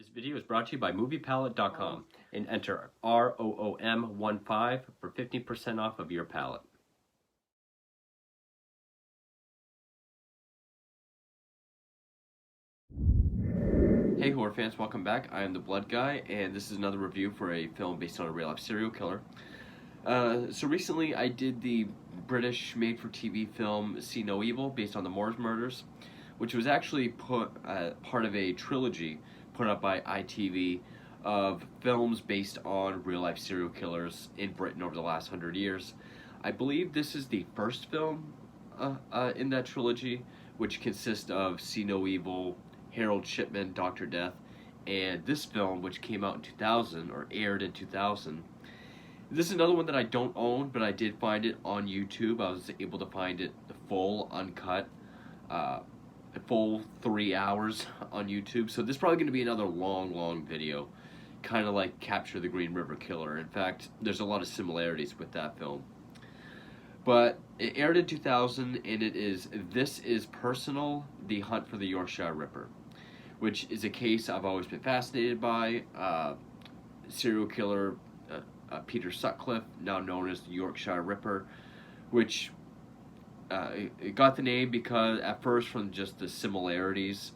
This video is brought to you by MoviePalette.com and enter ROOM15 for 15% off of your palette. Hey horror fans, welcome back. I am the Blood Guy, and this is another review for a film based on a real-life serial killer. So recently I did the British made-for-TV film See No Evil based on the Moors murders, which was actually part of a trilogy put up by ITV of films based on real-life serial killers in Britain over the last 100 years. I believe this is the first film in that trilogy, which consists of See No Evil, Harold Shipman, Dr. Death, and this film, which came out in 2000, or aired in 2000. This is another one that I don't own, but I did find it on YouTube. I was able to find it full, uncut, a full 3 hours on YouTube. So this is probably going to be another long video, kind of like Capture the Green River Killer. In fact, there's a lot of similarities with that film. But it aired in 2000, and it is This Is Personal, The Hunt for the Yorkshire Ripper, which is a case I've always been fascinated by. Serial killer Peter Sutcliffe, now known as the Yorkshire Ripper, which it got the name because at first from just the similarities,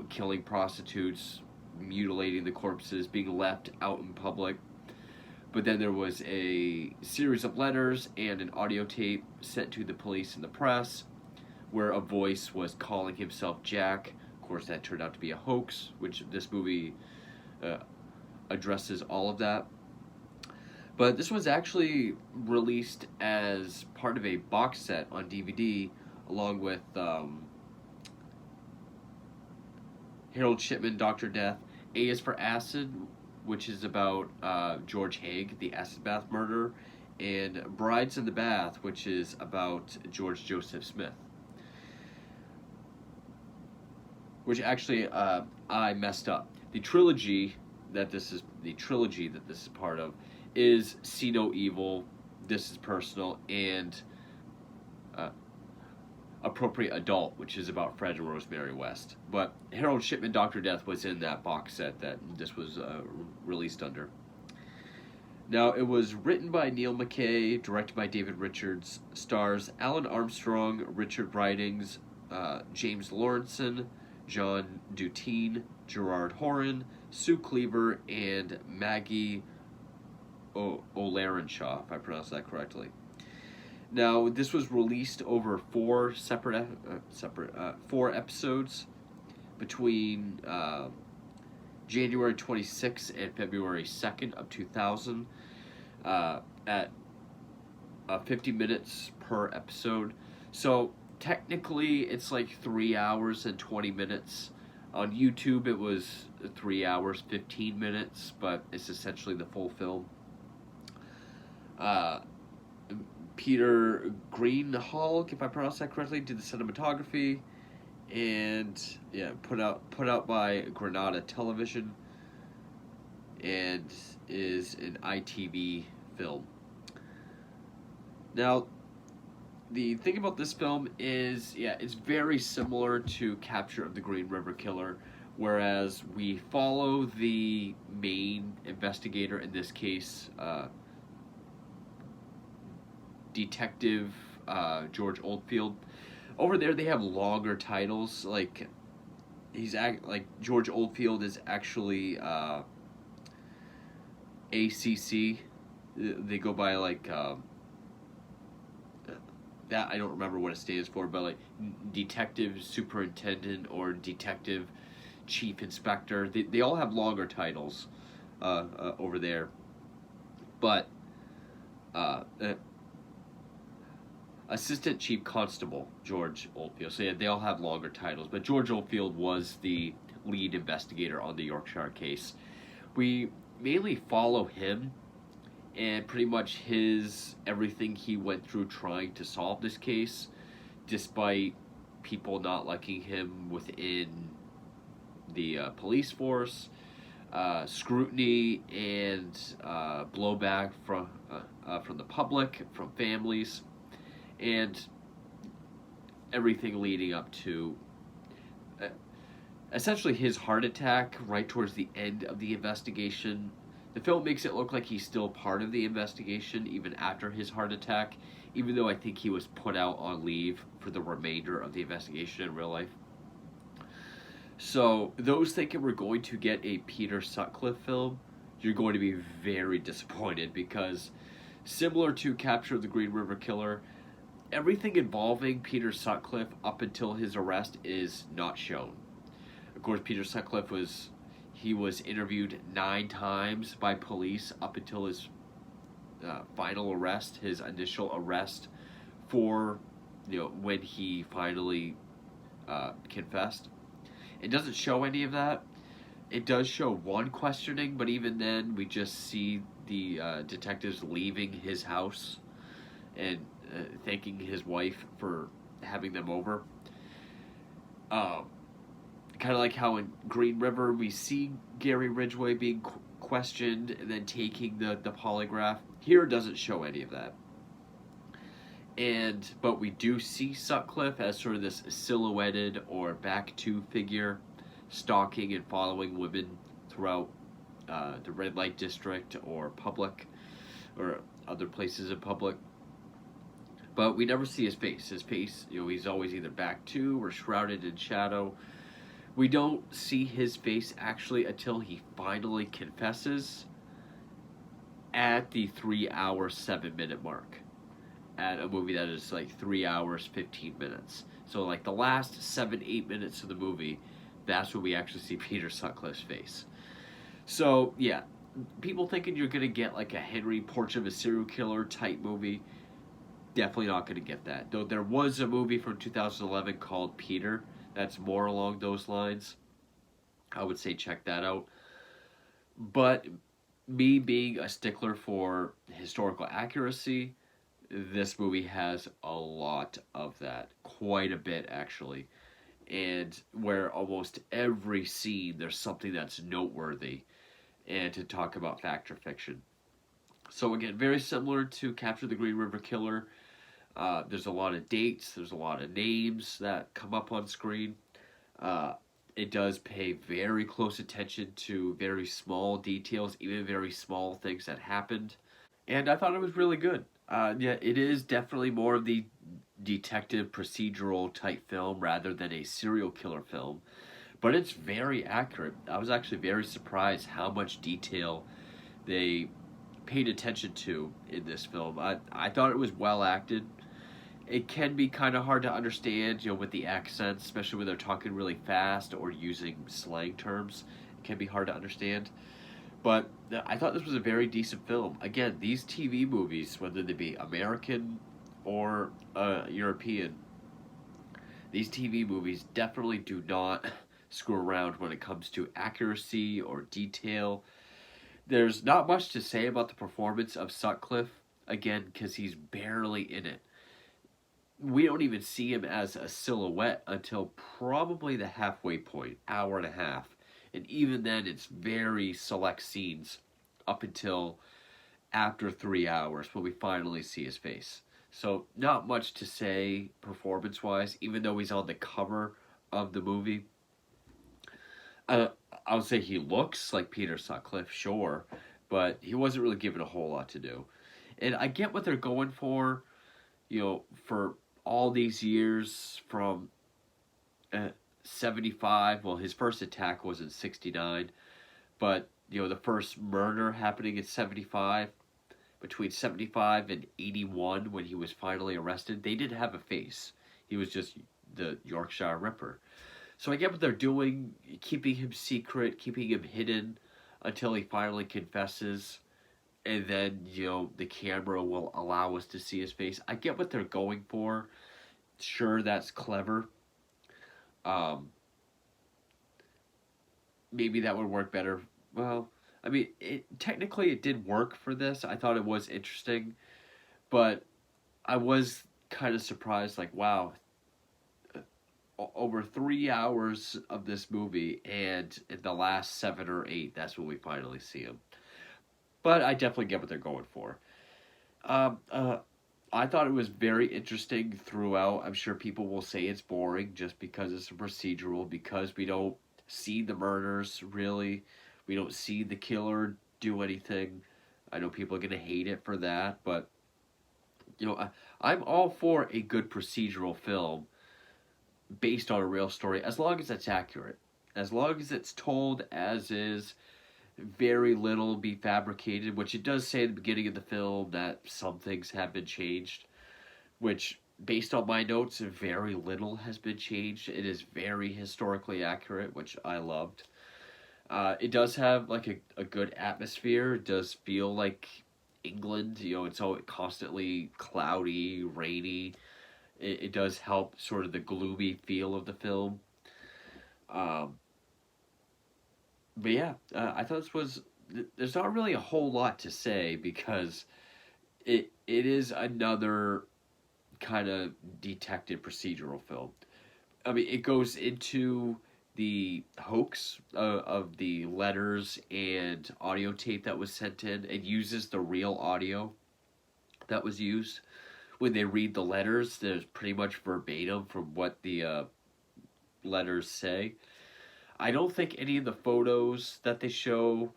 killing prostitutes, mutilating the corpses, being left out in public. But then there was a series of letters and an audio tape sent to the police and the press where a voice was calling himself Jack. Of course, that turned out to be a hoax, which this movie addresses all of that. But this was actually released as part of a box set on DVD, along with Harold Shipman, Dr. Death, A is for Acid, which is about George Haig, the acid bath murderer, and Brides in the Bath, which is about George Joseph Smith. Which actually I messed up. The trilogy that this is part of is See No Evil, This Is Personal, and Appropriate Adult, which is about Fred and Rosemary West. But Harold Shipman, Dr. Death was in that box set that this was released under. Now, it was written by Neil McKay, directed by David Richards, stars Alan Armstrong, Richard Ridings, James Lawrenson, John Dutine, Gerard Horan, Sue Cleaver, and Maggie O'Larenshaw, if I pronounced that correctly. Now, this was released over four episodes between January 26th and February 2nd of 2000 at 50 minutes per episode. So technically, it's like 3 hours and 20 minutes. On YouTube, it was 3 hours, 15 minutes, but it's essentially the full film. Peter Greenhalgh, if I pronounced that correctly, did the cinematography, and put out by Granada Television, and is an ITV film. Now, the thing about this film is, it's very similar to Capture of the Green River Killer, whereas we follow the main investigator, in this case, Detective George Oldfield. Over there, they have longer titles. Like George Oldfield is actually ACC. They go by that. I don't remember what it stands for, but like Detective Superintendent or Detective Chief Inspector. They all have longer titles over there, but Assistant Chief Constable George Oldfield. So they all have longer titles, but George Oldfield was the lead investigator on the Yorkshire case. We mainly follow him and pretty much everything he went through trying to solve this case, despite people not liking him within the police force, scrutiny and blowback from the public, from families, and everything leading up to essentially his heart attack right towards the end of the investigation. The film makes it look like he's still part of the investigation even after his heart attack, even though I think he was put out on leave for the remainder of the investigation in real life. So, those thinking we're going to get a Peter Sutcliffe film, you're going to be very disappointed because, similar to Capture of the Green River Killer, everything involving Peter Sutcliffe up until his arrest is not shown. Of course, Peter Sutcliffe was interviewed 9 times by police up until his final arrest, his initial arrest for when he finally confessed. It doesn't show any of that. It does show one questioning, but even then, we just see the detectives leaving his house and thanking his wife for having them over. Um, Kind of like how in Green River we see Gary Ridgway being questioned and then taking the polygraph. Here it doesn't show any of that. But we do see Sutcliffe as sort of this silhouetted or back to figure, stalking and following women throughout the red light district or public or other places in public. But we never see his face. His face, he's always either back to or shrouded in shadow. We don't see his face actually until he finally confesses at the 3-hour, 7-minute mark. At a movie that is like 3 hours, 15 minutes. So, like the last 7-8 minutes of the movie, that's when we actually see Peter Sutcliffe's face. So, yeah, people thinking you're going to get like a Henry Portrait of a Serial Killer type movie, definitely not going to get that. Though there was a movie from 2011 called Peter that's more along those lines. I would say check that out. But me being a stickler for historical accuracy, this movie has a lot of that. Quite a bit, actually. And where almost every scene there's something that's noteworthy and to talk about fact or fiction. So again, very similar to Capture the Green River Killer. There's a lot of dates, there's a lot of names that come up on screen. It does pay very close attention to very small details, even very small things that happened. And I thought it was really good. Yeah, it is definitely more of the detective procedural type film rather than a serial killer film. But it's very accurate. I was actually very surprised how much detail they paid attention to in this film. I thought it was well acted. It can be kind of hard to understand, with the accents, especially when they're talking really fast or using slang terms. It can be hard to understand. But I thought this was a very decent film. Again, these TV movies, whether they be American or European, these TV movies definitely do not screw around when it comes to accuracy or detail. There's not much to say about the performance of Sutcliffe, again, because he's barely in it. We don't even see him as a silhouette until probably the halfway point, hour and a half. And even then, it's very select scenes up until after 3 hours when we finally see his face. So, not much to say performance wise, even though he's on the cover of the movie. I would say he looks like Peter Sutcliffe, sure, but he wasn't really given a whole lot to do. And I get what they're going for, for all these years from 75. Well, his first attack was in 69, but the first murder happening in 75. Between 75 and 81, when he was finally arrested, they didn't have a face. He was just the Yorkshire Ripper. So I get what they're doing, keeping him secret, keeping him hidden until he finally confesses, and then the camera will allow us to see his face. I get what they're going for. Sure, that's clever. Maybe that would work better. Well, I mean, technically it did work for this. I thought it was interesting, but I was kind of surprised. Like, wow, over 3 hours of this movie, and in the last 7 or 8, that's when we finally see him. But I definitely get what they're going for. I thought it was very interesting throughout. I'm sure people will say it's boring just because it's a procedural, because we don't see the murders, really. We don't see the killer do anything. I know people are going to hate it for that, but, I'm all for a good procedural film based on a real story, as long as it's accurate. As long as it's told as is, very little be fabricated, which it does say at the beginning of the film that some things have been changed, which, based on my notes, very little has been changed. It is very historically accurate, which I loved. It does have like a good atmosphere. It does feel like England. It's all constantly cloudy, rainy. It does help sort of the gloomy feel of the film. Um, but yeah, I thought this was. There's not really a whole lot to say because it is another kind of detective procedural film. I mean, it goes into the hoax of the letters and audio tape that was sent in. It uses the real audio that was used. When they read the letters, there's pretty much verbatim from what the letters say. I don't think any of the photos that they show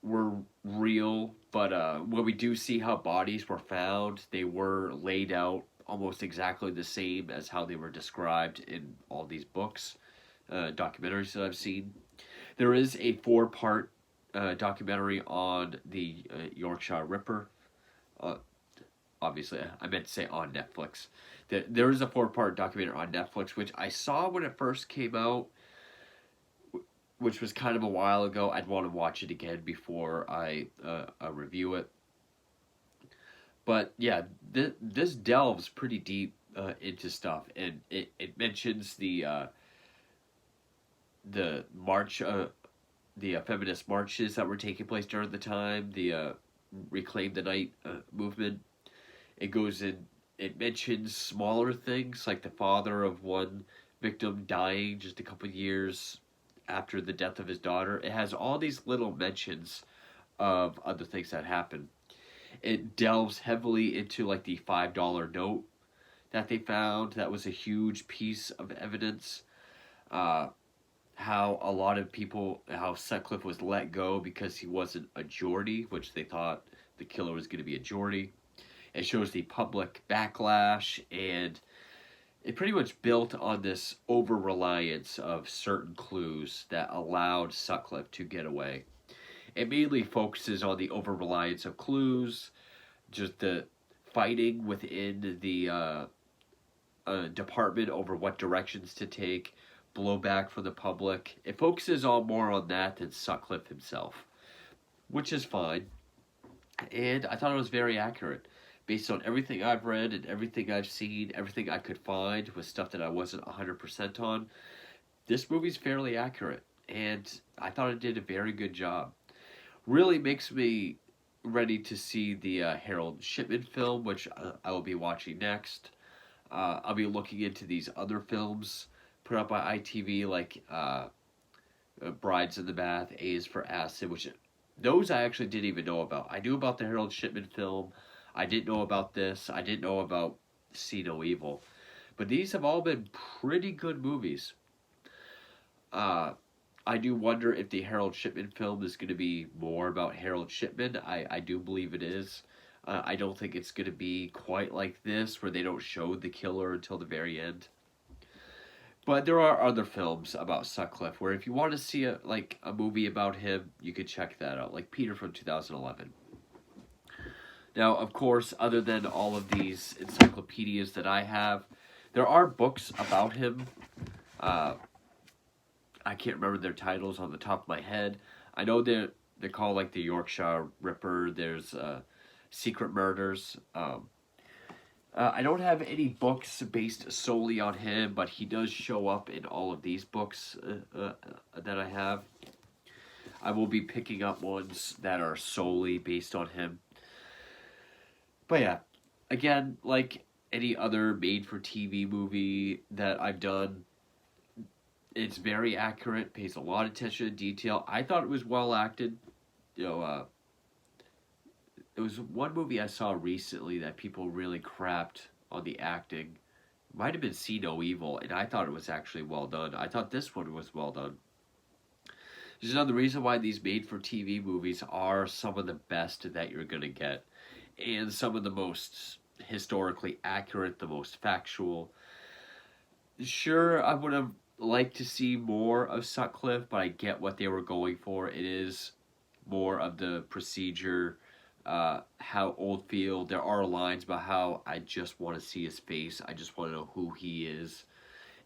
were real, but when we do see how bodies were found, they were laid out almost exactly the same as how they were described in all these books, documentaries that I've seen. There is a four-part documentary on the Yorkshire Ripper. Uh, Obviously, I meant to say on Netflix. There is a four-part documentary on Netflix, which I saw when it first came out, which was kind of a while ago. I'd want to watch it again before I review it. But yeah, this delves pretty deep into stuff, and it mentions the march, the feminist marches that were taking place during the time, the Reclaim the Night movement. It goes in. It mentions smaller things like the father of one victim dying just a couple years after the death of his daughter. It has all these little mentions of other things that happen. It delves heavily into like the $5 note that they found. That was a huge piece of evidence. Uh, how a lot of people, how Sutcliffe was let go because he wasn't a Geordie, which they thought the killer was going to be a Geordie. It shows the public backlash, and it pretty much built on this over-reliance of certain clues that allowed Sutcliffe to get away. It mainly focuses on the over-reliance of clues, just the fighting within the department over what directions to take, blowback from the public. It focuses all more on that than Sutcliffe himself, which is fine. And I thought it was very accurate. Based on everything I've read and everything I've seen, everything I could find with stuff that I wasn't 100% on, this movie's fairly accurate. And I thought it did a very good job. Really makes me ready to see the Harold Shipman film, which I will be watching next. I'll be looking into these other films put out by ITV, like Brides in the Bath, A is for Acid, which those I actually didn't even know about. I knew about the Harold Shipman film. I didn't know about this. I didn't know about See No Evil. But these have all been pretty good movies. I do wonder if the Harold Shipman film is going to be more about Harold Shipman. I do believe it is. I don't think it's going to be quite like this, where they don't show the killer until the very end. But there are other films about Sutcliffe where if you want to see a movie about him, you could check that out, like Peter from 2011. Now, of course, other than all of these encyclopedias that I have, there are books about him. I can't remember their titles on the top of my head. I know they're called like the Yorkshire Ripper. There's Secret Murders. I don't have any books based solely on him, but he does show up in all of these books that I have. I will be picking up ones that are solely based on him. But yeah, again, like any other made-for-TV movie that I've done, it's very accurate, pays a lot of attention to detail. I thought it was well acted. There was one movie I saw recently that people really crapped on the acting, might have been See No Evil, and I thought it was actually well done. I thought this one was well done. There's another reason why these made-for-TV movies are some of the best that you're gonna get, and some of the most historically accurate, the most factual. Sure, I would have liked to see more of Sutcliffe, but I get what they were going for. It is more of the procedure, how Oldfield. There are lines about how I just want to see his face. I just want to know who he is,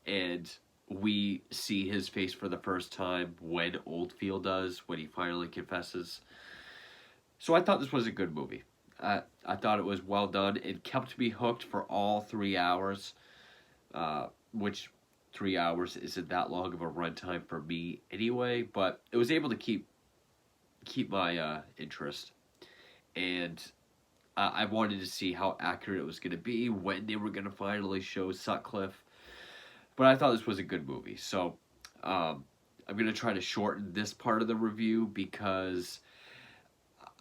and we see his face for the first time when Oldfield does, when he finally confesses. So I thought this was a good movie. I thought it was well done. It kept me hooked for all 3 hours, which 3 hours isn't that long of a runtime for me anyway. But it was able to keep my interest, and I wanted to see how accurate it was going to be, when they were going to finally show Sutcliffe. But I thought this was a good movie, so I'm going to try to shorten this part of the review because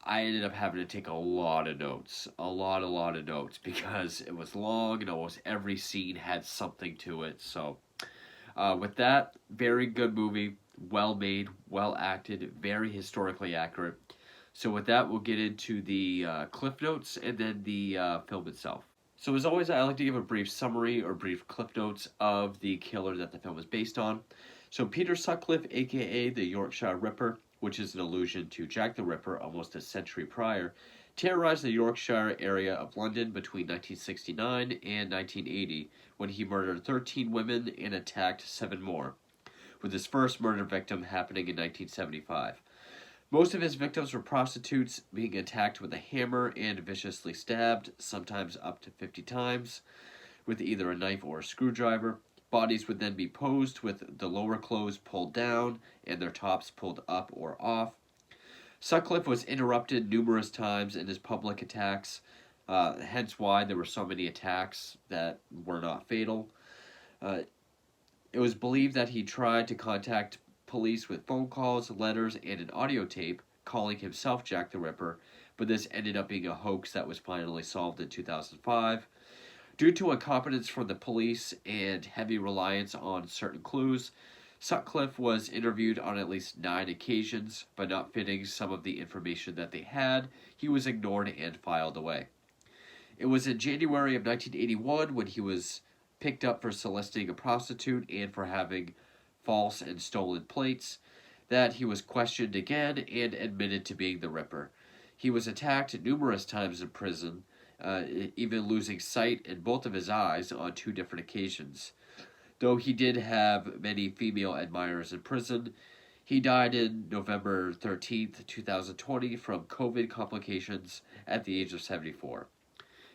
I ended up having to take a lot of notes, a lot of notes, because it was long and almost every scene had something to it. So with that, very good movie, well made, well acted, very historically accurate. So with that, we'll get into the cliff notes and then the film itself. So as always, I like to give a brief summary or brief cliff notes of the killer that the film is based on. So Peter Sutcliffe, aka the Yorkshire Ripper, which is an allusion to Jack the Ripper almost a century prior, terrorized the Yorkshire area of London between 1969 and 1980 when he murdered 13 women and attacked 7 more, with his first murder victim happening in 1975. Most of his victims were prostitutes being attacked with a hammer and viciously stabbed, sometimes up to 50 times, with either a knife or a screwdriver. Bodies would then be posed with the lower clothes pulled down and their tops pulled up or off. Sutcliffe was interrupted numerous times in his public attacks, hence why there were so many attacks that were not fatal. Uh, it was believed that he tried to contact police with phone calls, letters, and an audio tape calling himself Jack the Ripper, but this ended up being a hoax that was finally solved in 2005. Due to incompetence from the police and heavy reliance on certain clues, Sutcliffe was interviewed on at least 9 occasions, but not fitting some of the information that they had, he was ignored and filed away. It was in January of 1981 when he was picked up for soliciting a prostitute and for having false and stolen plates that he was questioned again and admitted to being the Ripper. He was attacked numerous times in prison, even losing sight in both of his eyes on 2 different occasions. Though he did have many female admirers in prison, he died in November 13th, 2020 from COVID complications at the age of 74.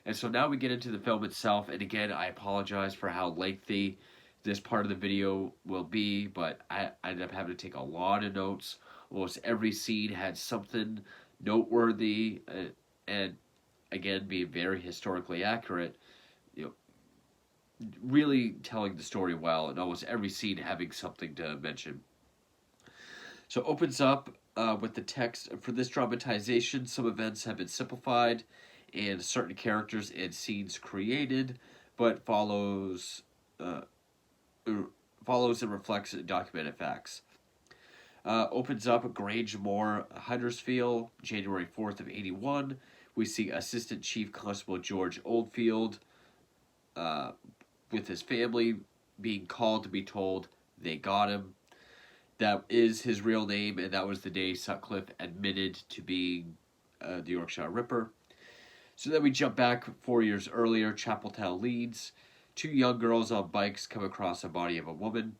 And so now we get into the film itself, and again, I apologize for how lengthy this part of the video will be, but I ended up having to take a lot of notes. Almost every scene had something noteworthy, and again, being very historically accurate, you know, really telling the story well, and almost every scene having something to mention. So it opens up with the text. For this dramatization, some events have been simplified, and certain characters and scenes created, but follows and reflects documented facts. Opens up Grange Moor, Huddersfield, January 4th of 81. We see Assistant Chief Constable George Oldfield with his family being called to be told they got him. That is his real name, and that was the day Sutcliffe admitted to being the Yorkshire Ripper. So then we jump back 4 years earlier, Chapeltown, Leeds. 2 young girls on bikes come across the body of a woman,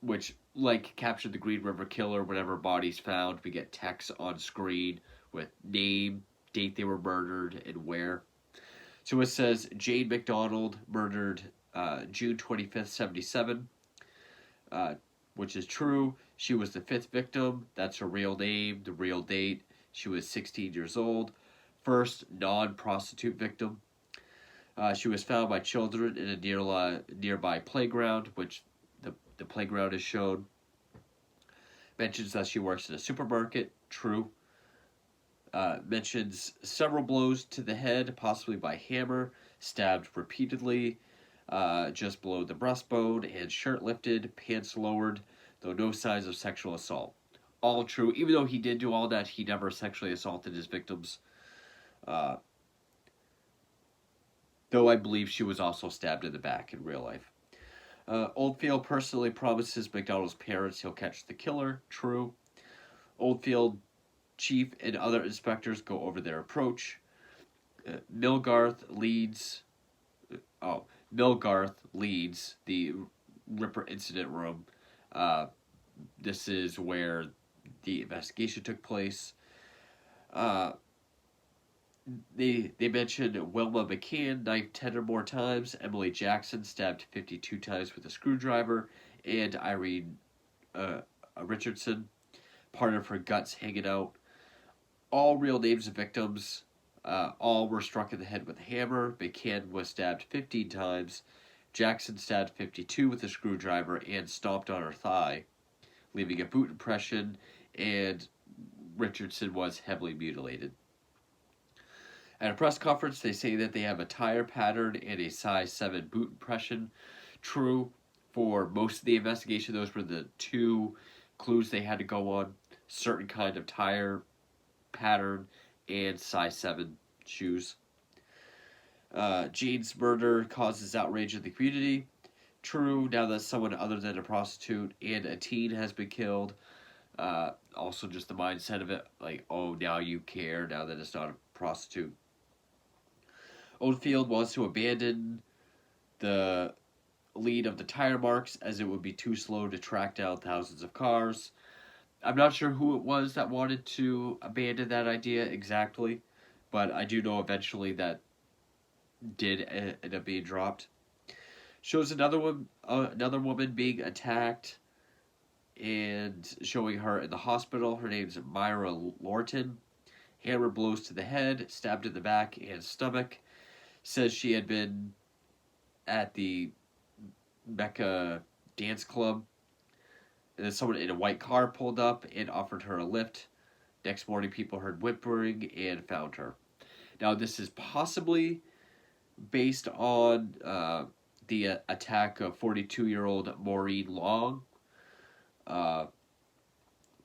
which, like Captured the Green River Killer, whenever a body's found, we get text on screen with name, date they were murdered, and where. So it says Jane McDonald, murdered June 25th, 77, which is true. She was the 5th victim. That's her real name, the real date. She was 16 years old. First non-prostitute victim. She was found by children in a nearby playground, which the playground is shown. Mentions that she works in a supermarket. True. Mentions several blows to the head, possibly by hammer, stabbed repeatedly. just below the breastbone, and shirt lifted, pants lowered, though no signs of sexual assault. All true. Even though he did do all that, he never sexually assaulted his victims. Uh, though I believe she was also stabbed in the back in real life. Oldfield personally promises McDonald's parents he'll catch the killer. True. Oldfield chief and other inspectors go over their approach. Milgarth leads. Oh, Milgarth leads the Ripper incident room. Uh, this is where the investigation took place. Uh, they mentioned Wilma McCann knifed 10 or more times, Emily Jackson stabbed 52 times with a screwdriver, and Irene Richardson, part of her guts hanging out. All real names of victims. All were struck in the head with a hammer. McCann was stabbed 15 times. Jackson stabbed 52 with a screwdriver and stomped on her thigh, leaving a boot impression, and Richardson was heavily mutilated. At a press conference, they say that they have a tire pattern and a size 7 boot impression. True, for most of the investigation, those were the two clues they had to go on. Certain kind of tire pattern and size 7 shoes. Jane's murder causes outrage in the community. True, now that someone other than a prostitute and a teen has been killed. Also, just the mindset of it, like, oh, now you care, now that it's not a prostitute. Oldfield wants to abandon the lead of the tire marks as it would be too slow to track down thousands of cars. I'm not sure who it was that wanted to abandon that idea exactly, but I do know eventually that did end up being dropped. Shows another woman being attacked and showing her in the hospital. Her name's Myra Lorton. Hammer blows to the head, stabbed in the back and stomach. Says she had been at the Mecca dance club. And then someone in a white car pulled up and offered her a lift. Next morning, people heard whimpering and found her. Now, this is possibly based on the attack of 42-year-old Maureen Long,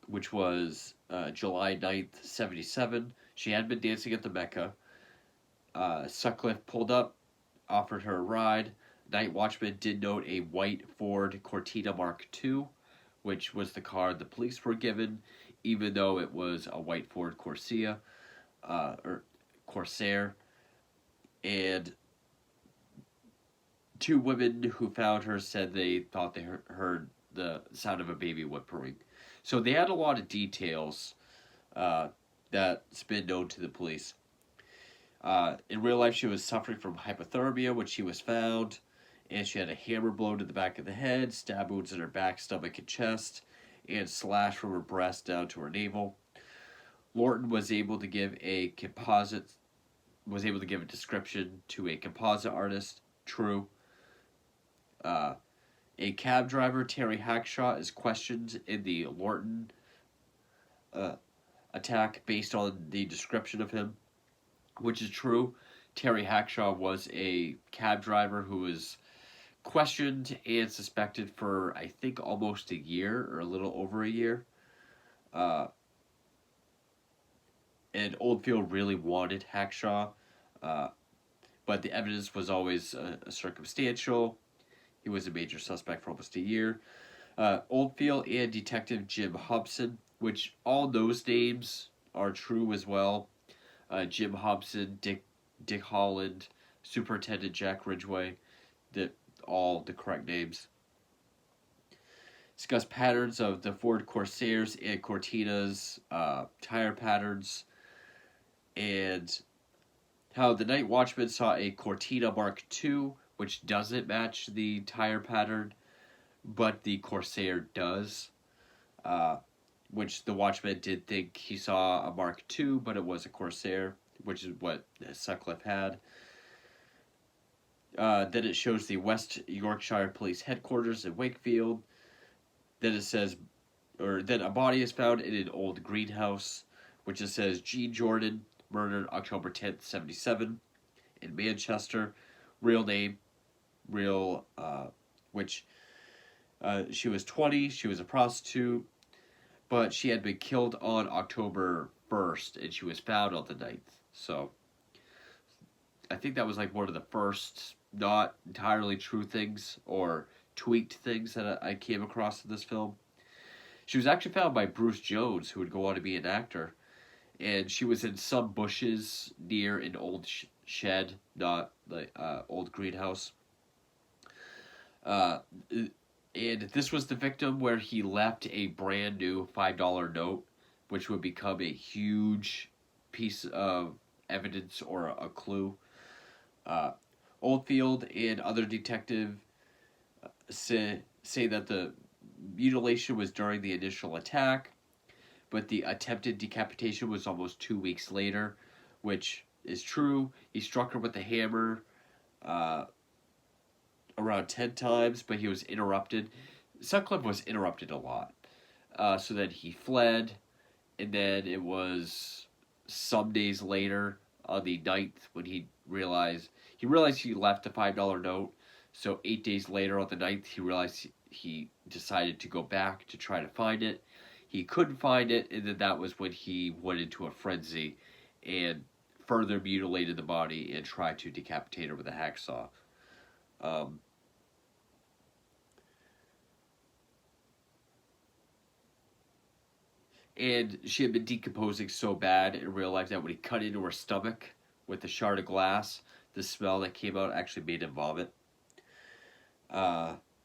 which was July 9th, 1977. She had been dancing at the Mecca. Sutcliffe pulled up, offered her a ride. Night watchman did note a white Ford Cortina Mark II, which was the car the police were given, even though it was a white Ford Corsair, and two women who found her said they thought they heard the sound of a baby whimpering. So they had a lot of details that's been known to the police. In real life, she was suffering from hypothermia when she was found, and she had a hammer blow to the back of the head, stab wounds in her back, stomach, and chest, and slash from her breast down to her navel. Lorton was able to give a description to a composite artist. True. A cab driver, Terry Hackshaw, is questioned in the Lorton attack based on the description of him, which is true. Terry Hackshaw was a cab driver who was questioned and suspected for, I think, almost a year or a little over a year. And Oldfield really wanted Hackshaw, but the evidence was always circumstantial. He was a major suspect for almost a year. Oldfield and Detective Jim Hobson, which all those names are true as well. Jim Hobson, Dick Holland, Superintendent Jack Ridgway, all the correct names. Discuss patterns of the Ford Corsairs and Cortinas, tire patterns, and how the night watchman saw a Cortina Mark II, which doesn't match the tire pattern, but the Corsair does. Which the watchman did think he saw a Mark II, but it was a Corsair, which is what Sutcliffe had. Then it shows the West Yorkshire Police Headquarters in Wakefield. Then it says, then a body is found in an old greenhouse, which it says Jean Jordan, murdered October 10th, 1977, in Manchester. Real name, real, which she was 20, she was a prostitute, but she had been killed on October 1st, and she was found on the 9th. So I think that was like one of the first not entirely true things or tweaked things that I came across in this film. She was actually found by Bruce Jones, who would go on to be an actor, and she was in some bushes near an old shed, not the old greenhouse. Uh, and this was the victim where he left a brand new $5 note, which would become a huge piece of evidence or a clue. Uh, Oldfield and other detective say that the mutilation was during the initial attack, but the attempted decapitation was almost 2 weeks later, which is true. He struck her with a hammer uh, around 10 times, but he was interrupted. Sutcliffe was interrupted a lot. So then he fled, and then it was some days later on the 9th when he realized he left a $5 note. So 8 days later on the 9th, he realized he decided to go back to try to find it. He couldn't find it, and then that was when he went into a frenzy and further mutilated the body and tried to decapitate her with a hacksaw. Um, and she had been decomposing so bad in real life that when he cut into her stomach with a shard of glass, the smell that came out actually made him vomit.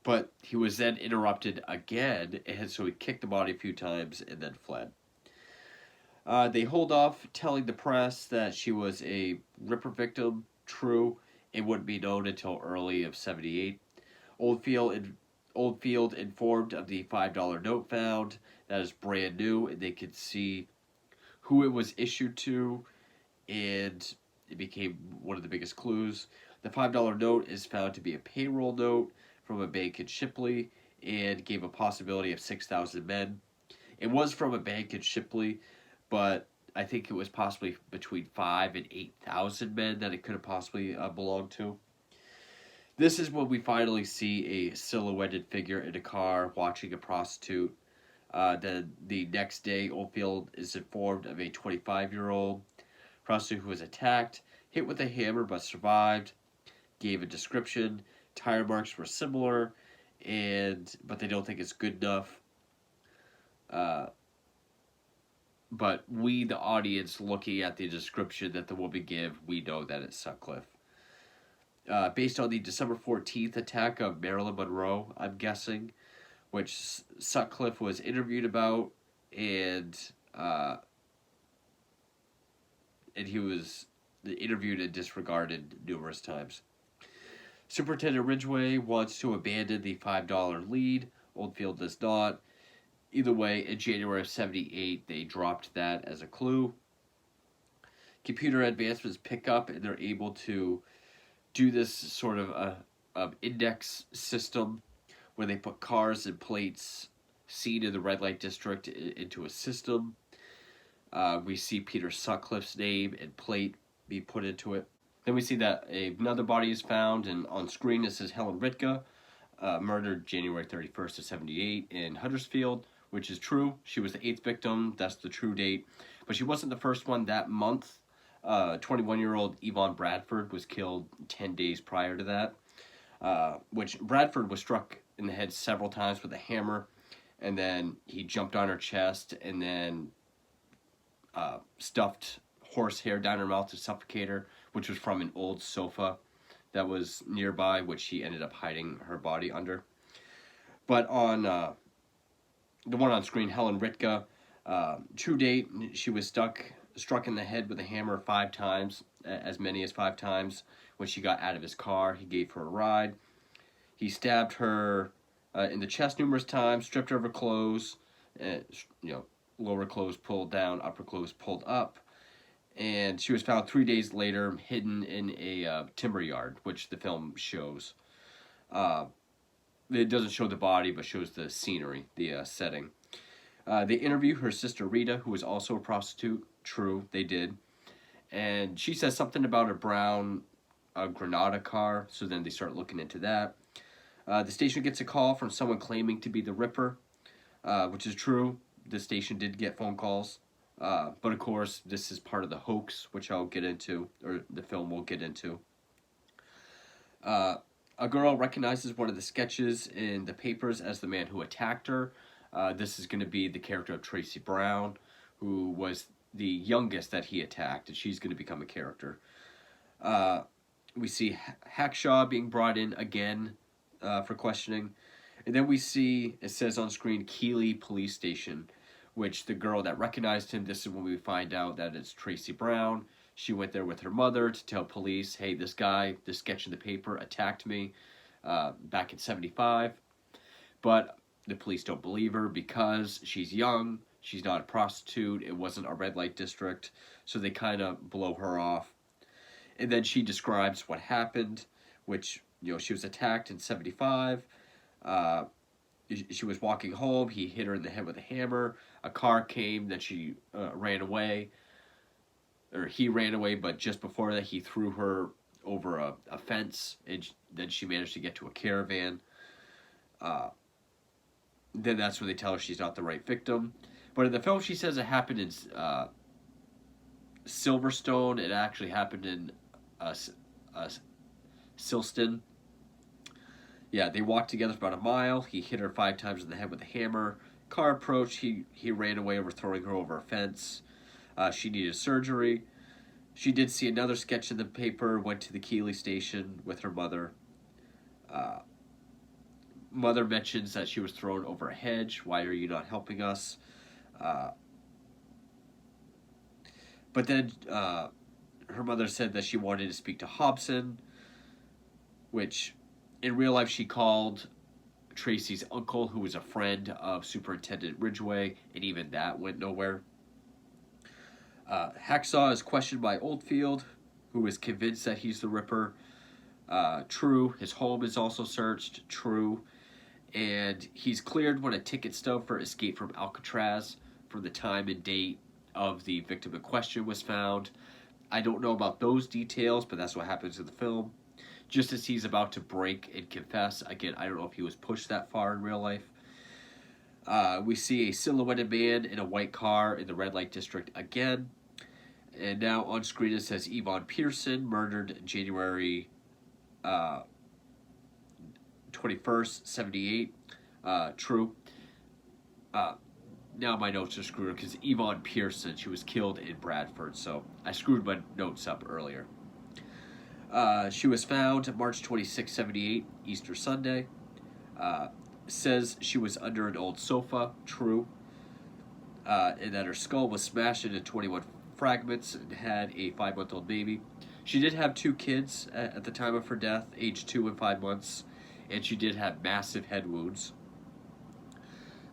But he was then interrupted again, and so he kicked the body a few times and then fled. They hold off telling the press that she was a Ripper victim. True, it wouldn't be known until early of '78. Oldfield informed of the $5 note found. That is brand new, and they could see who it was issued to, and it became one of the biggest clues. The $5 note is found to be a payroll note from a bank in Shipley and gave a possibility of 6,000 men. It was from a bank in Shipley, but I think it was possibly between 5 and 8,000 men that it could have possibly belonged to. This is when we finally see a silhouetted figure in a car watching a prostitute. Then the next day, Oldfield is informed of a 25-year-old prostitute who was attacked, hit with a hammer but survived, gave a description. Tire marks were similar, but they don't think it's good enough. But we, the audience, looking at the description that the woman gave, we know that it's Sutcliffe. Based on the December 14th attack of Marilyn Monroe, I'm guessing, which Sutcliffe was interviewed about, and he was interviewed and disregarded numerous times. Superintendent Ridgway wants to abandon the $5 lead. Oldfield does not. Either way, in January of '78, they dropped that as a clue. Computer advancements pick up, and they're able to do this sort of index system where they put cars and plates seen in the red light district into a system. We see Peter Sutcliffe's name and plate be put into it. Then we see that another body is found, and on screen it says Helen Ritka, murdered January 31st of '78 in Huddersfield, which is true. She was the 8th victim. That's the true date. But she wasn't the first one that month. 21-year-old Yvonne Bradford was killed 10 days prior to that, which Bradford was struck in the head several times with a hammer, and then he jumped on her chest and then stuffed horsehair down her mouth to suffocate her, which was from an old sofa that was nearby, which she ended up hiding her body under. But on the one on screen, Helen Ritka, true date, she was struck in the head with a hammer 5 times, as many as 5 times. When she got out of his car, he gave her a ride. He stabbed her in the chest numerous times, stripped her of her clothes, lower clothes pulled down, upper clothes pulled up. And she was found 3 days later, hidden in a timber yard, which the film shows. It doesn't show the body, but shows the scenery, the setting. They interview her sister Rita, who was also a prostitute. True, they did. And she says something about a brown a Granada car, so then they start looking into that. The station gets a call from someone claiming to be the Ripper, which is true. The station did get phone calls. But of course, this is part of the hoax, which I'll get into, or the film will get into. A girl recognizes one of the sketches in the papers as the man who attacked her. This is going to be the character of Tracy Brown, who was the youngest that he attacked, and she's going to become a character. We see Hackshaw being brought in again for questioning. And then we see, it says on screen, Keighley Police Station, which the girl that recognized him, this is when we find out that it's Tracy Brown. She went there with her mother to tell police, hey, this guy, this sketch in the paper attacked me back in 75. But the police don't believe her because she's young, she's not a prostitute, it wasn't a red light district, so they kind of blow her off. And then she describes what happened, which, she was attacked in 75. She was walking home, he hit her in the head with a hammer, a car came, then she ran away, or he ran away, but just before that he threw her over a fence, and then she managed to get to a caravan. Then that's when they tell her she's not the right victim. But in the film, she says it happened in Silverstone. It actually happened in Silston. Yeah, they walked together for about a mile. He hit her 5 times in the head with a hammer. Car approached. He ran away, overthrowing her over a fence. She needed surgery. She did see another sketch in the paper, went to the Keighley station with her mother. Mother mentions that she was thrown over a hedge. Why are you not helping us? But then her mother said that she wanted to speak to Hobson, which in real life she called Tracy's uncle, who was a friend of Superintendent Ridgway, and even that went nowhere. Hacksaw is questioned by Oldfield, who is convinced that he's the Ripper. True. His home is also searched. True. And he's cleared when a ticket stub for escape from Alcatraz from the time and date of the victim in question was found. I don't know about those details, but that's what happens in the film. Just as he's about to break and confess, again, I don't know if he was pushed that far in real life. We see a silhouetted man in a white car in the red light district again. And now on screen it says Yvonne Pearson, murdered January 21st, 78. True. Now my notes are screwed up because Yvonne Pearson, she was killed in Bradford, so I screwed my notes up earlier. She was found March 26, 78, Easter Sunday. Says she was under an old sofa. True. And that her skull was smashed into 21 fragments and had a 5-month-old baby. She did have 2 kids at the time of her death, aged 2 and 5 months, and she did have massive head wounds.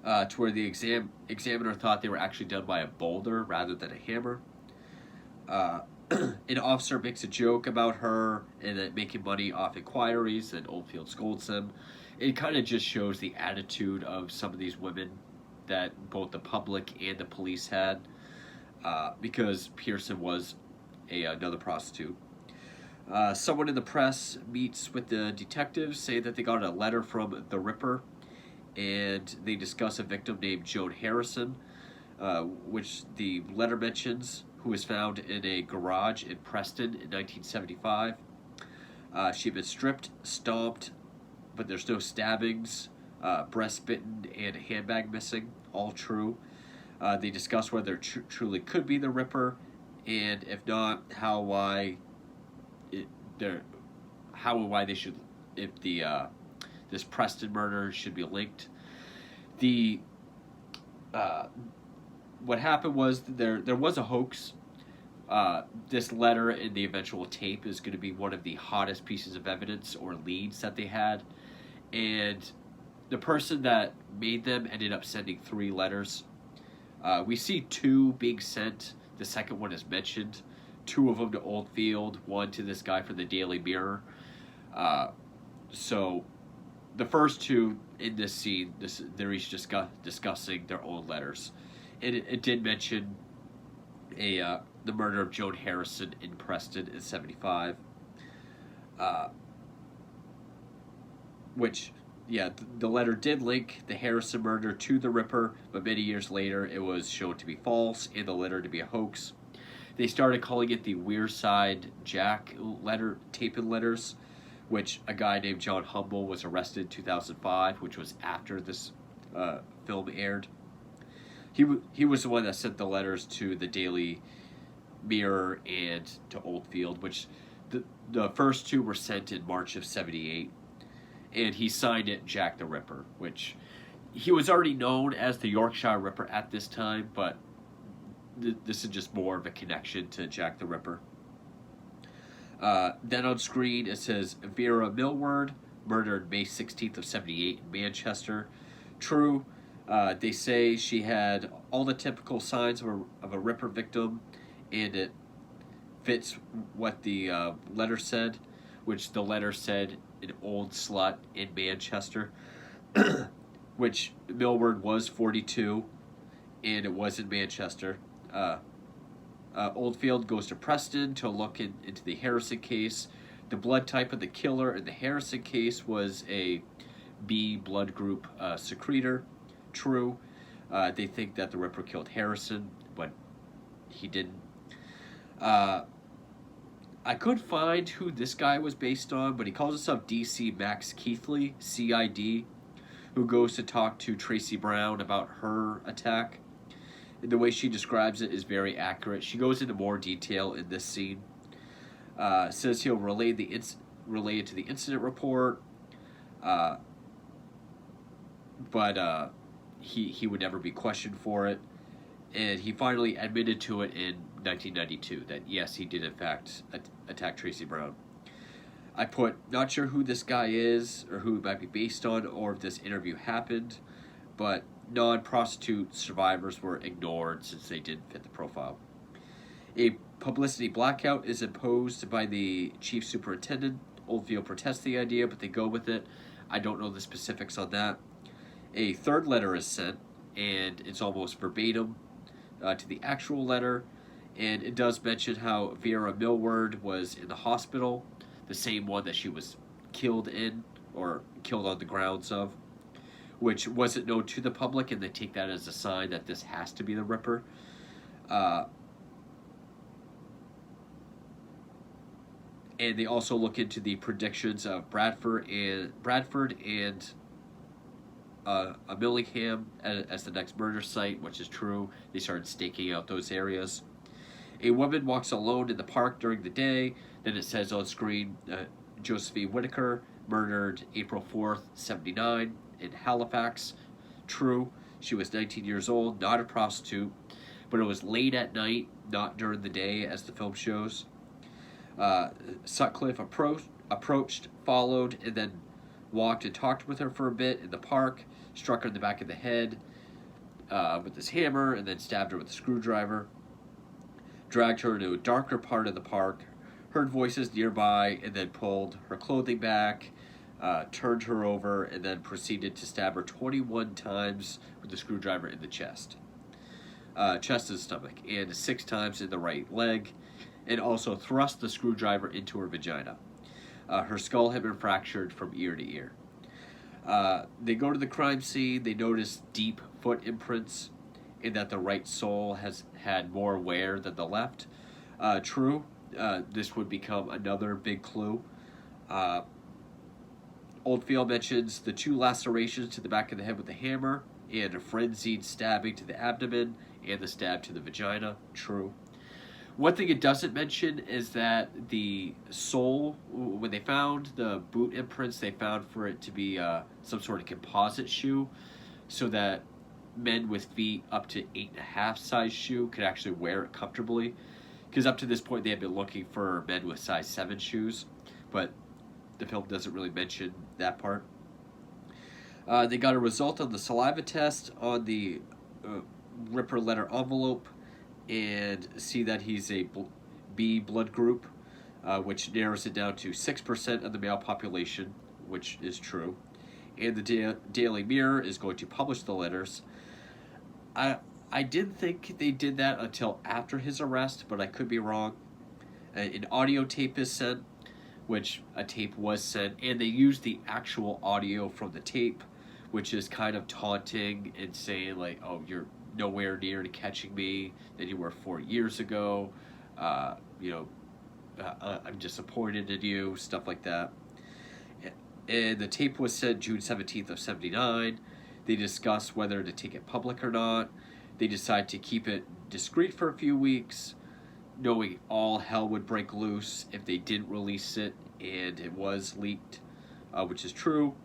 To where the examiner thought they were actually done by a boulder rather than a hammer. An officer makes a joke about her and that making money off inquiries, and Oldfield scolds him. It kind of just shows the attitude of some of these women that both the public and the police had, because Pearson was another prostitute. Someone in the press meets with the detectives, say that they got a letter from the Ripper, and they discuss a victim named Joan Harrison, which the letter mentions, who was found in a garage in Preston in 1975. She had been stripped, stomped, but there's no stabbings, breast bitten, and a handbag missing. All true. They discuss whether truly could be the Ripper, and if not, how and why they should, if the this Preston murder should be linked. What happened was there was a hoax. This letter and the eventual tape is going to be one of the hottest pieces of evidence or leads that they had, and the person that made them ended up sending 3 letters. We see 2 being sent. The second one is mentioned. 2 of them to Oldfield, 1 to this guy from the Daily Mirror. So the first 2 in this scene, they're each discussing their own letters. And it did mention the murder of Joan Harrison in Preston in 75. uh, which, yeah, the letter did link the Harrison murder to the Ripper, but many years later it was shown to be false and the letter to be a hoax. They started calling it the Wearside Jack letter, tape and letters, which a guy named John Humble was arrested in 2005, which was after this film aired. He was the one that sent the letters to the Daily Mirror and to Oldfield, which the first two were sent in March of '78, and he signed it Jack the Ripper, which he was already known as the Yorkshire Ripper at this time, but this is just more of a connection to Jack the Ripper. Then on screen it says Vera Millward, murdered May 16th of '78 in Manchester. True. They say she had all the typical signs of a Ripper victim, and it fits what the letter said, which the letter said an old slut in Manchester, which Millward was 42, and it was in Manchester. Oldfield goes to Preston to look into the Harrison case. The blood type of the killer in the Harrison case was a B blood group secretor. True. They think that the Ripper killed Harrison, but he didn't. I could find who this guy was based on, but he calls himself DC Max Keithley, CID, who goes to talk to Tracy Brown about her attack. The way she describes it is very accurate. She goes into more detail in this scene. Says he'll relay it to the incident report, but he would never be questioned for it. And he finally admitted to it in 1992 that yes, he did in fact attack Tracy Brown. I put not sure who this guy is or who it might be based on or if this interview happened, but non-prostitute survivors were ignored since they didn't fit the profile. A publicity blackout is imposed by the chief superintendent. Oldfield protests the idea, but they go with it. I don't know the specifics on that. A third letter is sent, and it's almost verbatim to the actual letter, and it does mention how Vera Millward was in the hospital, the same one that she was killed in, or killed on the grounds of, which wasn't known to the public, and they take that as a sign that this has to be the Ripper. And they also look into the predictions of Bradford and Millingham as the next murder site, which is true. They started staking out those areas. A woman walks alone in the park during the day. Then it says on screen, Josephine Whitaker, murdered April 4th, '79 in Halifax. True. She was 19 years old, not a prostitute, but it was late at night, not during the day, as the film shows. Sutcliffe approached, followed, and then walked and talked with her for a bit in the park, struck her in the back of the head with his hammer, and then stabbed her with a screwdriver. Dragged her into a darker part of the park, heard voices nearby, and then pulled her clothing back, turned her over, and then proceeded to stab her 21 times with the screwdriver in the chest and stomach, and 6 times in the right leg, and also thrust the screwdriver into her vagina. Her skull had been fractured from ear to ear. They go to the crime scene. They notice deep foot imprints, and that the right sole has had more wear than the left. True. This would become another big clue. Oldfield mentions the 2 lacerations to the back of the head with the hammer, and a frenzied stabbing to the abdomen, and the stab to the vagina. True. One thing it doesn't mention is that the sole, when they found the boot imprints, they found for it to be some sort of composite shoe, so that men with feet up to 8.5 size shoe could actually wear it comfortably. Because up to this point they had been looking for men with size 7 shoes, but the film doesn't really mention that part. They got a result on the saliva test on the Ripper letter envelope, and see that he's a B blood group, which narrows it down to 6% of the male population, which is true. And the Daily Mirror is going to publish the letters. I didn't think they did that until after his arrest, but I could be wrong. An audio tape is sent, which a tape was sent, and they used the actual audio from the tape, which is kind of taunting and saying like, "Oh, you're nowhere near to catching me than you were 4 years ago. Uh, you know, I'm disappointed in you," stuff like that. And the tape was sent June 17th of 79. They discussed whether to take it public or not. They decided to keep it discreet for a few weeks, knowing all hell would break loose if they didn't release it, and it was leaked, which is true.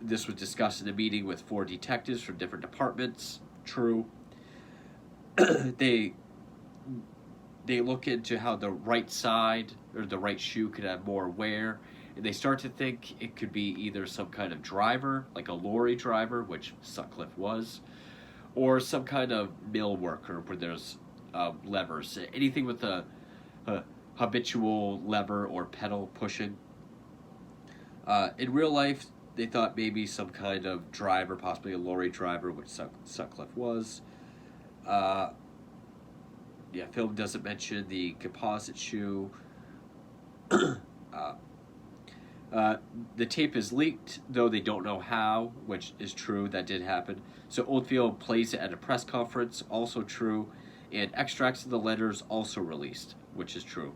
This was discussed in a meeting with 4 detectives from different departments. True. they look into how the right side or the right shoe could have more wear, and they start to think it could be either some kind of driver, like a lorry driver, which Sutcliffe was, or some kind of mill worker where there's levers, anything with a habitual lever or pedal pushing. In real life, they thought maybe some kind of driver, possibly a lorry driver, which Sutcliffe was. Film doesn't mention the composite shoe. The tape is leaked, though they don't know how, which is true, that did happen. So Oldfield plays it at a press conference, also true, and extracts of the letters also released, which is true.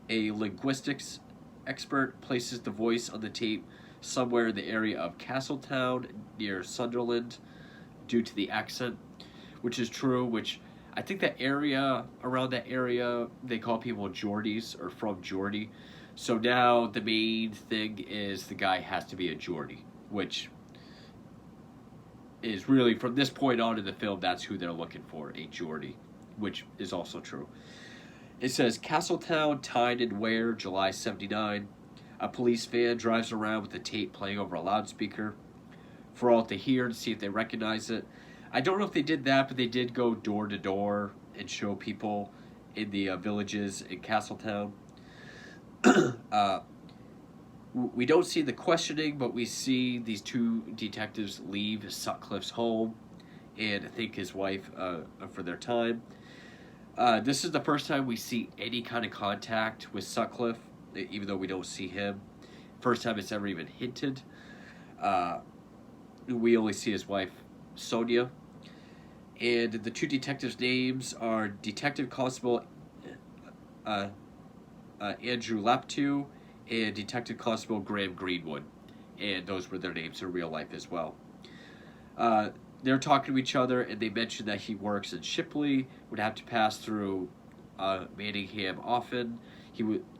A linguistics expert places the voice on the tape somewhere in the area of Castletown near Sunderland due to the accent, which is true, which I think that area, around that area, they call people Geordies or from Geordie. So now the main thing is the guy has to be a Geordie, which is really, from this point on in the film, that's who they're looking for, a Geordie, which is also true. It says, Castletown, Tyne and Ware, July 79. A police van drives around with the tape playing over a loudspeaker for all to hear and see if they recognize it. I don't know if they did that, but they did go door to door and show people in the villages in Castletown. We don't see the questioning, but we see these 2 detectives leave Sutcliffe's home and thank his wife for their time. This is the first time we see any kind of contact with Sutcliffe, even though we don't see him. First time it's ever even hinted. We only see his wife, Sonia. And the 2 detectives' names are Detective Constable Andrew Laptew and Detective Constable Graham Greenwood. And those were their names in real life as well. They're talking to each other, and they mention that he works in Shipley, would have to pass through Manningham often,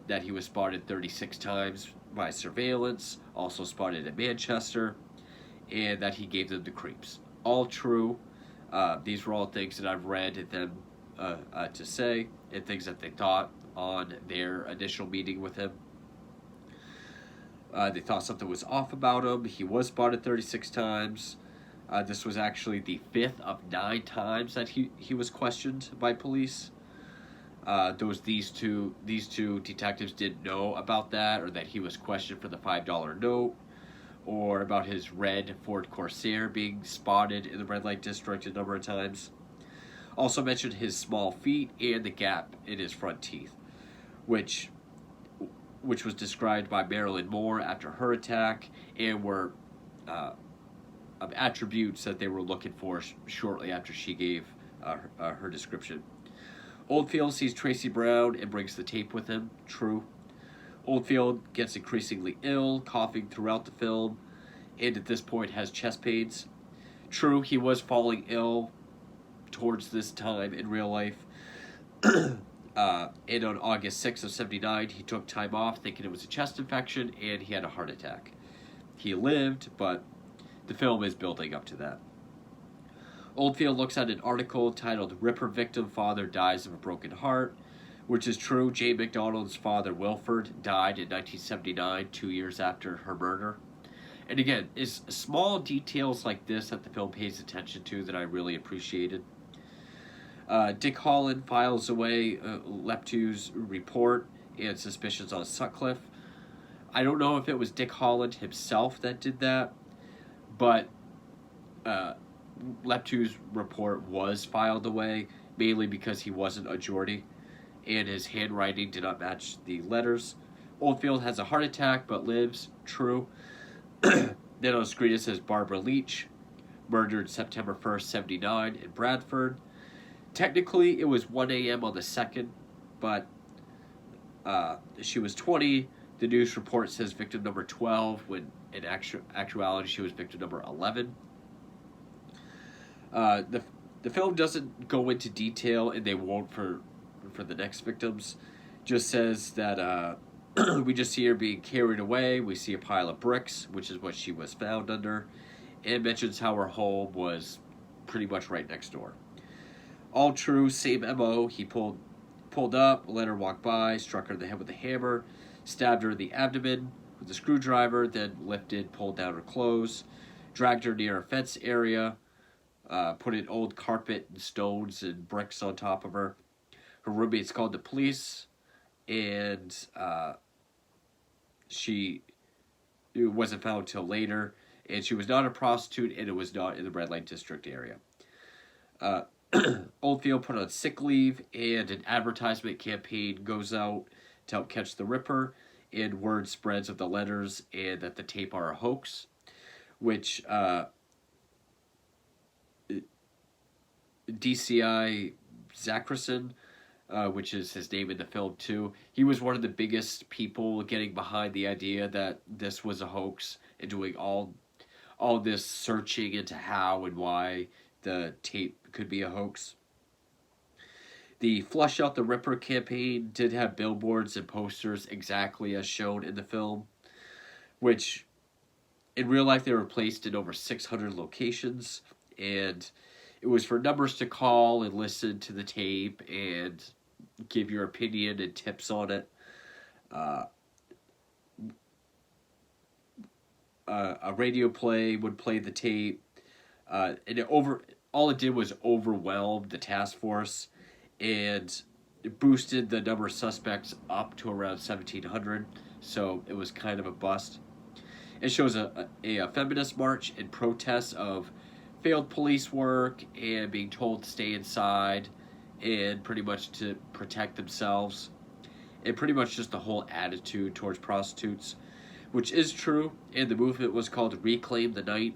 that he was spotted 36 times by surveillance, also spotted in Manchester, and that he gave them the creeps. All true. These were all things that I've read them to say, and things that they thought on their initial meeting with him. They thought something was off about him. He was spotted 36 times. This was actually the 5th of 9 times that he was questioned by police. These two detectives didn't know about that, or that he was questioned for the $5 note, or about his red Ford Corsair being spotted in the red light district a number of times. Also mentioned his small feet and the gap in his front teeth, which was described by Marilyn Moore after her attack, and were attributes that they were looking for shortly after she gave her description. Oldfield sees Tracy Brown and brings the tape with him. True. Oldfield gets increasingly ill, coughing throughout the film, and at this point has chest pains. True, he was falling ill towards this time in real life. And on August 6th of 79, he took time off thinking it was a chest infection, and he had a heart attack. He lived, but the film is building up to that. Oldfield looks at an article titled Ripper Victim Father Dies of a Broken Heart, which is true. Jane McDonald's father, Wilford, died in 1979, 2 years after her murder. And again, it's small details like this that the film pays attention to that I really appreciated. Dick Holland files away Leptew's report and suspicions on Sutcliffe. I don't know if it was Dick Holland himself that did that, but Leptew's report was filed away, mainly because he wasn't a Geordie, and his handwriting did not match the letters. Oldfield has a heart attack but lives. True. Then on screen it says Barbara Leach, murdered September 1st, 79 in Bradford. Technically, it was 1 a.m. on the 2nd, but she was 20. The news report says victim number 12, when in actuality she was victim number 11. The film doesn't go into detail, and they won't for the next victims. Just says that we just see her being carried away. We see a pile of bricks, which is what she was found under, and mentions how her home was pretty much right next door. All true, same MO. He pulled up, let her walk by, struck her in the head with a hammer, stabbed her in the abdomen with a screwdriver, then lifted, pulled down her clothes, dragged her near a fence area, put an old carpet and stones and bricks on top of her. Her roommates called the police, and she wasn't found until later. And she was not a prostitute, and it was not in the red light district area. Oldfield put on sick leave, and an advertisement campaign goes out to help catch the Ripper, and word spreads of the letters and that the tape are a hoax, which DCI Zachrison, which is his name in the film too, he was one of the biggest people getting behind the idea that this was a hoax and doing all this searching into how and why the tape could be a hoax. The Flush Out the Ripper campaign did have billboards and posters exactly as shown in the film, which in real life they were placed in over 600 locations, and it was for numbers to call and listen to the tape and give your opinion and tips on it. A radio play would play the tape, and all it did was overwhelm the task force, and it boosted the number of suspects up to around 1,700. So it was kind of a bust. It shows a feminist march in protest of failed police work and being told to stay inside and pretty much to protect themselves, and pretty much just the whole attitude towards prostitutes, which is true, and the movement was called Reclaim the Night.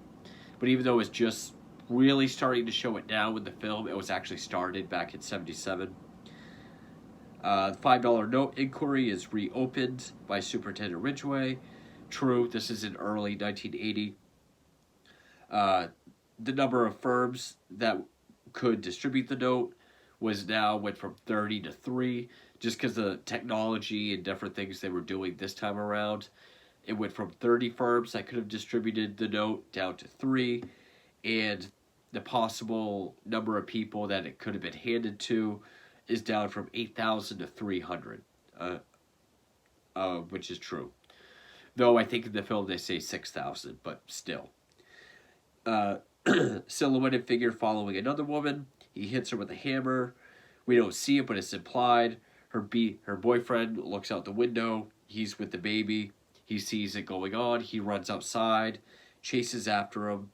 But even though it's just really starting to show it now in the film, it was actually started back in 77. The $5 note inquiry is reopened by Superintendent Ridgway. True, this is in early 1980. The number of firms that could distribute the note went from 30 to 3, just because the technology and different things they were doing this time around. It went from 30 firms that could have distributed the note down to 3, and the possible number of people that it could have been handed to is down from 8,000 to 300, which is true. Though I think in the film they say 6,000, but still. Silhouetted figure following another woman. He hits her with a hammer. We don't see it, but it's implied. Her boyfriend looks out the window. He's with the baby. He sees it going on. He runs outside, chases after him,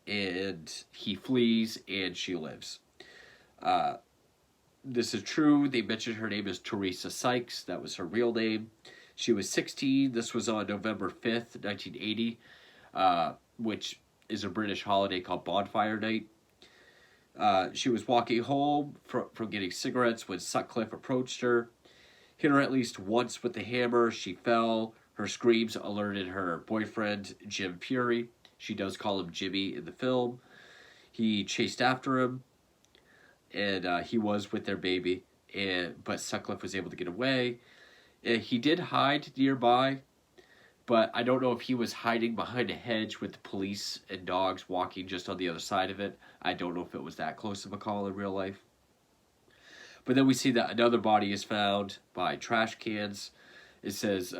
and he flees, and she lives. This is true. They mentioned her name is Teresa Sykes. That was her real name. She was 16. This was on November 5th, 1980, which is a British holiday called Bonfire Night. She was walking home from getting cigarettes when Sutcliffe approached her, hit her at least once with the hammer. She fell. Her screams alerted her boyfriend, Jim Fury. She does call him Jimmy in the film. He chased after him, and he was with their baby, but Sutcliffe was able to get away. He did hide nearby, but I don't know if he was hiding behind a hedge with the police and dogs walking just on the other side of it. I don't know if it was that close of a call in real life. But then we see that another body is found by trash cans. It says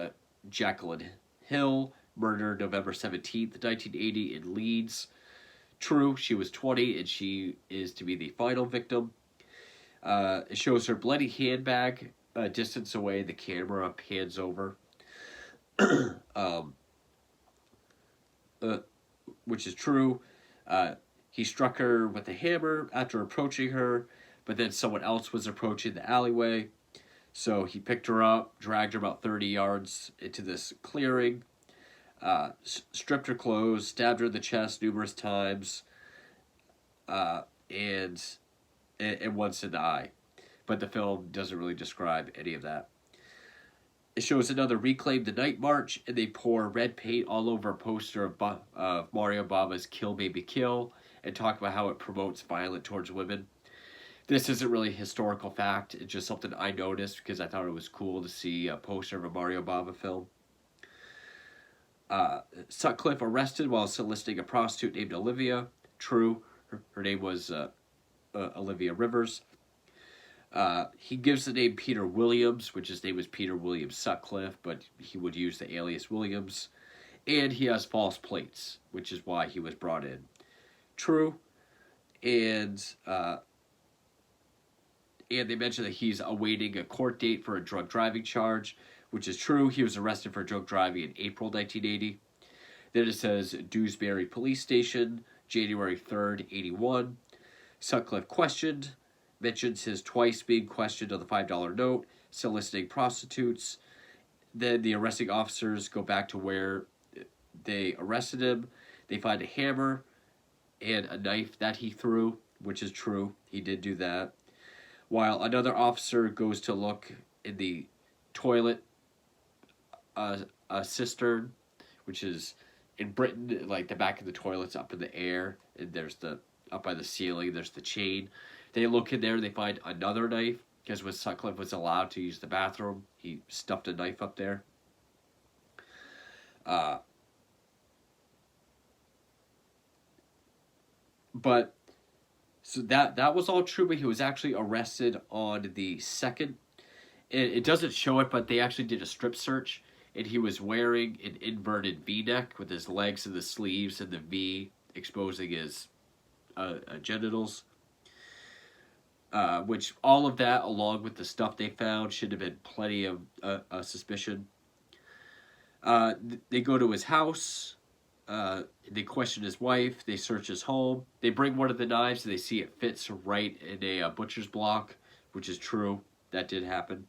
Jacqueline Hill, murdered November 17th, 1980 in Leeds. True, she was 20 and she is to be the final victim. It shows her bloody handbag a distance away. The camera pans over. Which is true. He struck her with a hammer after approaching her, but then someone else was approaching the alleyway. So he picked her up, dragged her about 30 yards into this clearing, stripped her clothes, stabbed her in the chest numerous times, and once in the eye. But the film doesn't really describe any of that. It shows another Reclaim the Night March, and they pour red paint all over a poster of Mario Bava's Kill Baby Kill, and talk about how it promotes violence towards women. This isn't really a historical fact. It's just something I noticed because I thought it was cool to see a poster of a Mario Bava film. Sutcliffe arrested while soliciting a prostitute named Olivia. True, her name was Olivia Rivers. He gives the name Peter Williams, which his name was Peter William Sutcliffe, but he would use the alias Williams. And he has false plates, which is why he was brought in. True. And they mentioned that he's awaiting a court date for a drug driving charge, which is true. He was arrested for drug driving in April 1980. Then it says Dewsbury Police Station, January 3rd, 81. Sutcliffe questioned, mentions his twice being questioned on the $5 note, soliciting prostitutes. Then the arresting officers go back to where they arrested him. They find a hammer and a knife that he threw, which is true. He did do that. While another officer goes to look in the toilet cistern, which is in Britain, like the back of the toilet's up in the air, and there's up by the ceiling, there's the chain. They look in there, they find another knife, because when Sutcliffe was allowed to use the bathroom, he stuffed a knife up there. But so that was all true, but he was actually arrested on the 2nd. It doesn't show it, but they actually did a strip search, and he was wearing an inverted V-neck with his legs in the sleeves and the V exposing his genitals. Which all of that, along with the stuff they found, should have been plenty of suspicion. They go to his house. They question his wife. They search his home. They bring one of the knives, and they see it fits right in a butcher's block, which is true. That did happen.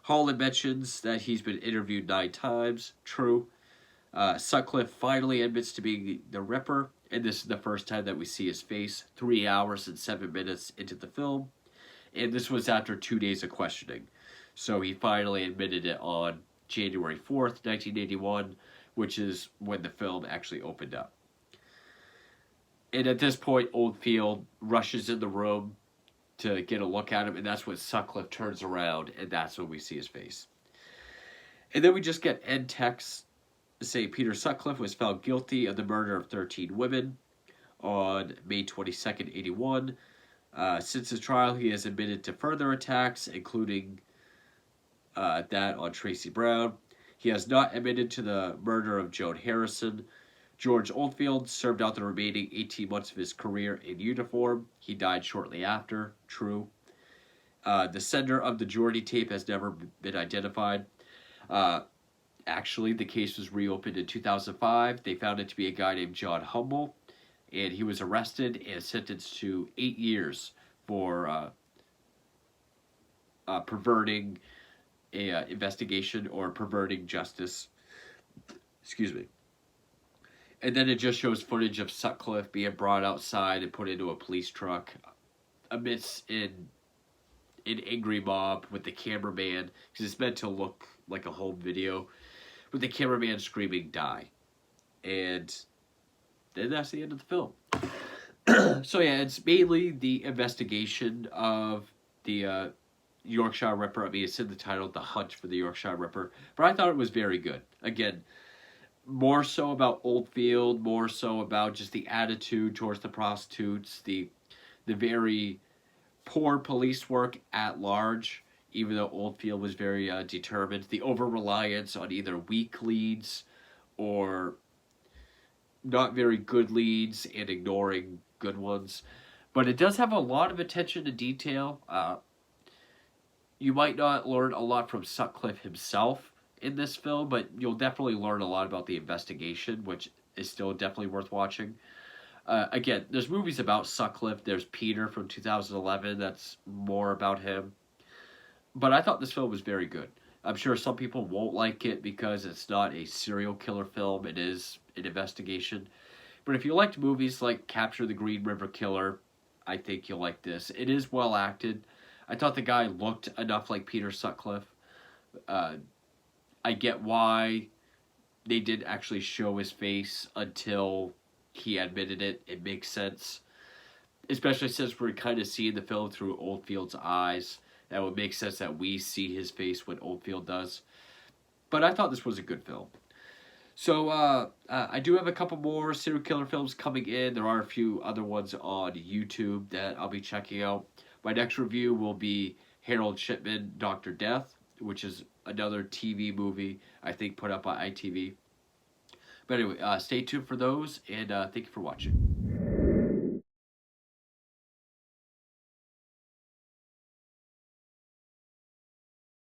Holland mentions that he's been interviewed 9 times. True. Sutcliffe finally admits to being the Ripper, and this is the first time that we see his face, 3 hours and 7 minutes into the film. And this was after 2 days of questioning. So he finally admitted it on January 4th, 1981, which is when the film actually opened up. And at this point, Oldfield rushes in the room to get a look at him, and that's when Sutcliffe turns around, and that's when we see his face. And then we just get end text say Peter Sutcliffe was found guilty of the murder of 13 women on May 22nd, 81. Since his trial, he has admitted to further attacks, including that on Tracy Brown. He has not admitted to the murder of Joan Harrison. George Oldfield served out the remaining 18 months of his career in uniform. He died shortly after. True. The sender of the Geordie tape has never been identified. Actually, the case was reopened in 2005. They found it to be a guy named John Humble, and he was arrested and sentenced to 8 years for perverting a investigation or perverting justice. Excuse me. And then it just shows footage of Sutcliffe being brought outside and put into a police truck amidst an angry mob with the cameraman, because it's meant to look like a home video, with the cameraman screaming, "Die." And then that's the end of the film. So yeah, it's mainly the investigation of the Yorkshire Ripper. I mean, it's in the title, The Hunt for the Yorkshire Ripper. But I thought it was very good. Again, more so about Oldfield, more so about just the attitude towards the prostitutes, the very poor police work at large, even though Oldfield was very determined. The over-reliance on either weak leads or not very good leads and ignoring good ones. But it does have a lot of attention to detail. You might not learn a lot from Sutcliffe himself in this film, but you'll definitely learn a lot about the investigation, which is still definitely worth watching. Again, there's movies about Sutcliffe. There's Peter from 2011. That's more about him. But I thought this film was very good. I'm sure some people won't like it because it's not a serial killer film. It is an investigation. But if you liked movies like Capture the Green River Killer, I think you'll like this. It is well acted. I thought the guy looked enough like Peter Sutcliffe. Uh, I get why they didn't actually show his face until he admitted it. It makes sense. Especially since we're kind of seeing the film through Oldfield's eyes. That would make sense that we see his face when Oldfield does. But I thought this was a good film. So I do have a couple more serial killer films coming in. There are a few other ones on YouTube that I'll be checking out. My next review will be Harold Shipman, Dr. Death, which is another TV movie I think put up on ITV. But anyway, stay tuned for those, and thank you for watching.